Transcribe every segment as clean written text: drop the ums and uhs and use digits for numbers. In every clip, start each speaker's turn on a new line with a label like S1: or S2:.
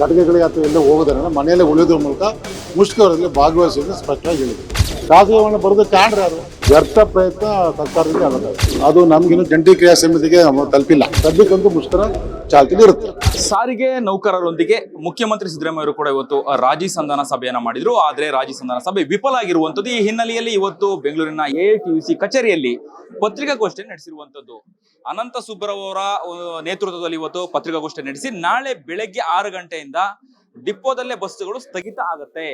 S1: ಘಟಕಗಳಿಗೆ ಅಥವಾ ಎಲ್ಲೇ ಹೋಗೋದನ್ನ ಮನೆಯಲ್ಲೇ ಉಳಿಯೋದ್ರ ಮೂಲಕ ಮುಷ್ಕರದಲ್ಲಿ ಭಾಗವಹಿಸುವುದು ಸ್ಪಷ್ಟವಾಗಿ ಹೇಳಿದೆ. ಖಾಸಗಿಯವನ್ನ ಬರೋದು ಕಾಣ್ರೆ ಅದು ವ್ಯರ್ಥ ಪ್ರಯತ್ನ ಸರ್ಕಾರದಿಂದ ಆಗಬೇಕು. ಅದು ನಮ್ಗಿನ್ನು ಜಂಟಿ ಕ್ರಿಯಾ ಸಮಿತಿಗೆ ತಲುಪಿಲ್ಲ. ಸದ್ಯಕ್ಕಂತೂ ಮುಷ್ಕರ ಚಾಲ್ತಿಲಿ ಇರುತ್ತೆ.
S2: ಸಾರಿಗೆ ನೌಕರರೊಂದಿಗೆ ಮುಖ್ಯಮಂತ್ರಿ ಸಿದ್ದರಾಮಯ್ಯ ಅವರು ಕೂಡ ಇವತ್ತು ರಾಜಿ ಸಂಧಾನ ಸಭೆಯನ್ನ ಮಾಡಿದ್ರು. ಆದ್ರೆ ರಾಜಿ ಸಂಧಾನ ಸಭೆ ವಿಫಲ ಆಗಿರುವಂತದ್ದು. ಈ ಹಿನ್ನೆಲೆಯಲ್ಲಿ ಇವತ್ತು ಬೆಂಗಳೂರಿನ AITUC ಕಚೇರಿಯಲ್ಲಿ ಪತ್ರಿಕಾಗೋಷ್ಠಿ ನಡೆಸಿರುವಂತದ್ದು. ಅನಂತ ಸುಬ್ಬರಾವ್ ಅವರ ನೇತೃತ್ವದಲ್ಲಿ ಇವತ್ತು ಪತ್ರಿಕಾಗೋಷ್ಠಿ ನಡೆಸಿ ನಾಳೆ ಬೆಳಗ್ಗೆ 6 ಗಂಟೆಯಿಂದ ಡಿಪೋದಲ್ಲೇ ಬಸ್ಸುಗಳು ಸ್ಥಗಿತ ಆಗುತ್ತೆ,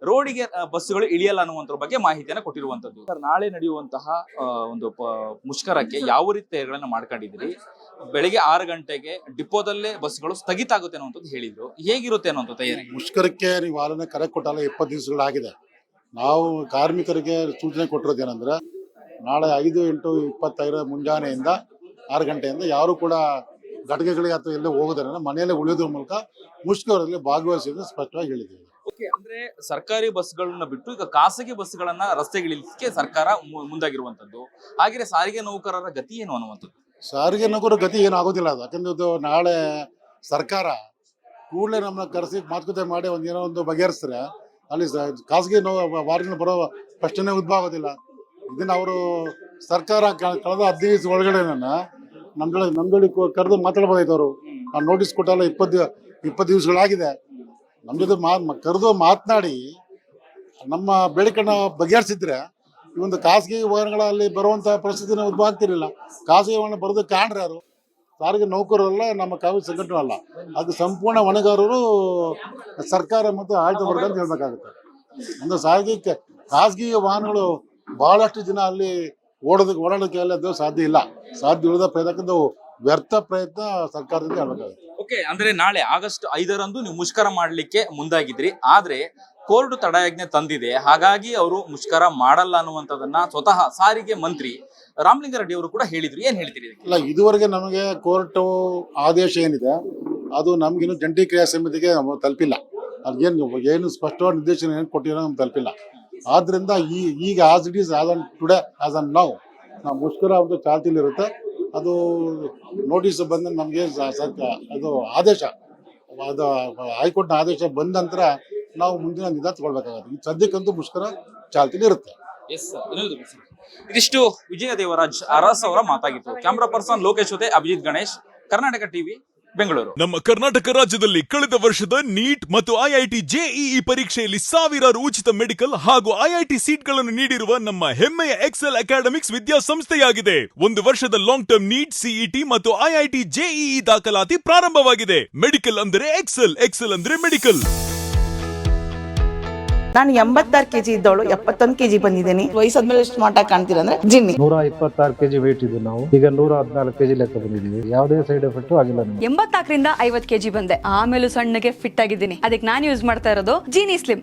S2: ರೋಡಿಗೆ ಬಸ್ಸುಗಳು ಇಳಿಯಲ್ಲ ಅನ್ನುವಂತರ ಬಗ್ಗೆ ಮಾಹಿತಿಯನ್ನು ಕೊಟ್ಟಿರುವಂತದ್ದು. ನಾಳೆ ನಡೆಯುವಂತಹ ಒಂದು ಮುಷ್ಕರಕ್ಕೆ ಯಾವ ರೀತಿ ತಯಾರಿಗಳನ್ನ ಮಾಡ್ಕೊಂಡಿದ್ರಿ? ಬೆಳಗ್ಗೆ 6 ಗಂಟೆಗೆ ಡಿಪೋದಲ್ಲೇ ಬಸ್ಗಳು ಸ್ಥಗಿತ ಆಗುತ್ತೆ ಅನ್ನುವಂಥದ್ದು ಹೇಳಿದ್ರು. ಹೇಗಿರುತ್ತೆ ಅನ್ನುವಂಥ ತಯಾರಿ?
S1: ಮುಷ್ಕರಕ್ಕೆ ನೀವು ಆಲನೆ ಕರೆ ಕೊಟ್ಟಲ್ಲ 20 ದಿವಸಗಳಾಗಿದೆ. ನಾವು ಕಾರ್ಮಿಕರಿಗೆ ಸೂಚನೆ ಕೊಟ್ಟಿರೋದೇನೆಂದ್ರೆ ನಾಳೆ 5/8/25 ಮುಂಜಾನೆಯಿಂದ 6 ಗಂಟೆಯಿಂದ ಯಾರು ಕೂಡ ಘಟಕಗಳಿಗೆ ಅಥವಾ ಎಲ್ಲೇ ಹೋಗೋದನ್ನ ಮನೆಯಲ್ಲೇ ಉಳಿಯೋದ್ರ ಮೂಲಕ ಮುಷ್ಕರದಲ್ಲಿ ಭಾಗವಹಿಸುವುದು ಸ್ಪಷ್ಟವಾಗಿ ಹೇಳಿದ್ದೀವಿ.
S2: ಅಂದ್ರೆ ಸರ್ಕಾರಿ ಬಸ್ಗಳನ್ನ ಬಿಟ್ಟು ಈಗ ಖಾಸಗಿ ಬಸ್ಗಳನ್ನ ರಸ್ತೆಗಿಳಿಲಿಕ್ಕೆ ಸರ್ಕಾರ ಮುಂದಾಗಿರುವಂತದ್ದು. ಹಾಗೆ ಸಾರಿಗೆ ನೌಕರರ ಗತಿ ಏನು ಅನ್ನುವಂಥದ್ದು?
S1: ಸಾರಿಗೆ ನೌಕರರ ಗತಿ ಏನಾಗೋದಿಲ್ಲ. ಅದು ಯಾಕಂದ್ರೆ ನಾಳೆ ಸರ್ಕಾರ ಕೂಡಲೇ ನಮ್ಮನ್ನ ಕರೆಸಿ ಮಾತುಕತೆ ಮಾಡಿ ಏನೋ ಒಂದು ಬಗೆಹರಿಸಿದ್ರೆ ಅಲ್ಲಿ ಖಾಸಗಿ ವಾಹನಗಳು ಬರೋ ಪ್ರಶ್ನೆ ಉದ್ಭವ ಆಗೋದಿಲ್ಲ. ಇದನ್ನ ಅವರು ಸರ್ಕಾರ ಕಳೆದ 15 ದಿವಸ ಒಳಗಡೆ ನಮ್ದೊಳಗೆ ಕರೆದು ಮಾತಾಡ್ಬೋದಾಯ್ತು. ಅವರು ನೋಟಿಸ್ ಕೊಟ್ಟಲ್ಲ 20 ದಿವಸಗಳಾಗಿದೆ. ನಮ್ಮ ಜೊತೆ ಕರೆದು ಮಾತನಾಡಿ ನಮ್ಮ ಬೇಡಿಕೆನ ಬಗೆಹರಿಸಿದ್ರೆ ಈ ಒಂದು ಖಾಸಗಿ ವಾಹನಗಳಲ್ಲಿ ಬರುವಂಥ ಪರಿಸ್ಥಿತಿನ ಉದ್ಭವ ಆಗ್ತಿರಲಿಲ್ಲ. ಖಾಸಗಿ ವಾಹನ ಬರೋದು ಕಾಣ್ರೆ ಯಾರು? ಸಾರಿಗೆ ನೌಕರರಲ್ಲ, ನಮ್ಮ ಕಾವಲು ಸಂಘಟನೆ ಅಲ್ಲ. ಅದು ಸಂಪೂರ್ಣ ಹೊಣೆಗಾರರು ಸರ್ಕಾರ ಮತ್ತು ಆಡಳಿತ ವರ್ಗ ಅಂತ ಹೇಳ್ಬೇಕಾಗುತ್ತೆ. ಒಂದು ಖಾಸಗಿ ವಾಹನಗಳು ಬಹಳಷ್ಟು ದಿನ ಅಲ್ಲಿ ಓಡಾಡೋದಕ್ಕೆ ಅದು ಸಾಧ್ಯ ಇಲ್ಲ. ಸಾಧ್ಯ ಇಲ್ಲದ ಪ್ರಯತ್ನ ವ್ಯರ್ಥ ಪ್ರಯತ್ನ ಸರ್ಕಾರದಿಂದ ಹೇಳ್ಬೇಕಾಗುತ್ತೆ.
S2: ಓಕೆ, ಅಂದ್ರೆ ನಾಳೆ ಆಗಸ್ಟ್ 5ರಂದು ನೀವು ಮುಷ್ಕರ ಮಾಡ್ಲಿಕ್ಕೆ ಮುಂದಾಗಿದ್ರಿ. ಆದ್ರೆ ಕೋರ್ಟ್ ತಡೆಯಾಜ್ಞೆ ತಂದಿದೆ, ಹಾಗಾಗಿ ಅವರು ಮುಷ್ಕರ ಮಾಡಲ್ಲ ಅನ್ನುವಂಥದ್ದನ್ನ ಸ್ವತಃ ಸಾರಿಗೆ ಮಂತ್ರಿ ರಾಮಲಿಂಗಾರೆಡ್ಡಿ ಅವರು ಕೂಡ ಹೇಳಿದ್ರು. ಏನ್ ಹೇಳ್ತೀರಿ?
S1: ಇಲ್ಲ, ಇದುವರೆಗೆ ನಮಗೆ ಕೋರ್ಟ್ ಆದೇಶ ಏನಿದೆ ಅದು ನಮ್ಗಿನ್ನು ಜಂಟಿ ಕ್ರಿಯಾ ಸಮಿತಿಗೆ ತಲುಪಿಲ್ಲ. ಏನು ಸ್ಪಷ್ಟವಾದ ನಿರ್ದೇಶನ ಏನು ಕೊಟ್ಟಿರೋ ನಮ್ಗೆ ತಲುಪಿಲ್ಲ. ಆದ್ರಿಂದ ಈಗ as it is today as an ನಾವು ಮುಷ್ಕರ ಅವ್ರದ್ದು ಚಾಲ್ತಿಲಿರುತ್ತೆ. ಅದು ನೋಟಿಸ್ ಬಂದ ನಮಗೆ ಅದು ಆದೇಶ, ಅದು ಹೈಕೋರ್ಟ್ನ ಆದೇಶ ಬಂದ ನಂತರ ನಾವು ಮುಂದಿನ ನಿರ್ಧಾರ ತಗೊಳ್ಬೇಕಾಗುತ್ತೆ. ಈ ಸದ್ಯಕ್ಕಂತೂ ಮುಷ್ಕರ ಚಾಲ್ತಿಲಿ ಇರುತ್ತೆ.
S2: ಇದಿಷ್ಟು ವಿಜಯ ದೇವರಾಜ್ ಅರಸ್ ಅವರ ಮಾತಾಗಿತ್ತು. ಕ್ಯಾಮ್ರಾ ಪರ್ಸನ್ ಲೋಕೇಶ್ ಜೊತೆ ಅಭಿಜಿತ್ ಗಣೇಶ್, ಕರ್ನಾಟಕ ಟಿವಿ, ಬೆಂಗಳೂರು.
S3: ನಮ್ಮ ಕರ್ನಾಟಕ ರಾಜ್ಯದಲ್ಲಿ ಕಳೆದ ವರ್ಷದ ನೀಟ್ ಮತ್ತು IIT JEE ಪರೀಕ್ಷೆಯಲ್ಲಿ ಸಾವಿರಾರು ಉಚಿತ ಮೆಡಿಕಲ್ ಹಾಗೂ IIT ಸೀಟ್ಗಳನ್ನು ನೀಡಿರುವ ನಮ್ಮ ಹೆಮ್ಮೆಯ ಎಕ್ಸೆಲ್ ಅಕಾಡೆಮಿಕ್ಸ್ ವಿದ್ಯಾಸಂಸ್ಥೆಯಾಗಿದೆ. 1 ವರ್ಷದ ಲಾಂಗ್ ಟರ್ಮ್ ನೀಟ್, CET ಮತ್ತು IIT JEE ದಾಖಲಾತಿ ಪ್ರಾರಂಭವಾಗಿದೆ. ಮೆಡಿಕಲ್ ಅಂದರೆ ಎಕ್ಸೆಲ್, ಎಕ್ಸೆಲ್ ಅಂದ್ರೆ ಮೆಡಿಕಲ್.
S4: ನಾನು 86 kg ಇದ್ದವಳು 71 kg ಬಂದಿದ್ದೀನಿ. ವಯಸ್ಸಾದ್ಮೇಲೆ ಸ್ಮಾರ್ಟ್ ಆಗಿ ಕಾಣ್ತೀರಾ ಅಂದ್ರೆ ಜಿನ್ನಿ.
S5: 126 kg ವೇಟ್ ಇದೆ. ನಾವು ಈಗ 114 kg ಲೆಕ್ಕ ಬಂದಿದ್ದೀವಿ. ಯಾವುದೇ ಸೈಡ್ ಎಫೆಕ್ಟ್ ಆಗಿಲ್ಲ.
S6: 84ರಿಂದ 50 kg ಬಂದೆ. ಆಮೇಲೆ ಸಣ್ಣಗೆ ಫಿಟ್ ಆಗಿದ್ದೀನಿ. ಅದಕ್ಕೆ ನಾನು ಯೂಸ್ ಮಾಡ್ತಾ ಇರೋದು ಜೀನಿ ಸ್ಲಿಮ್.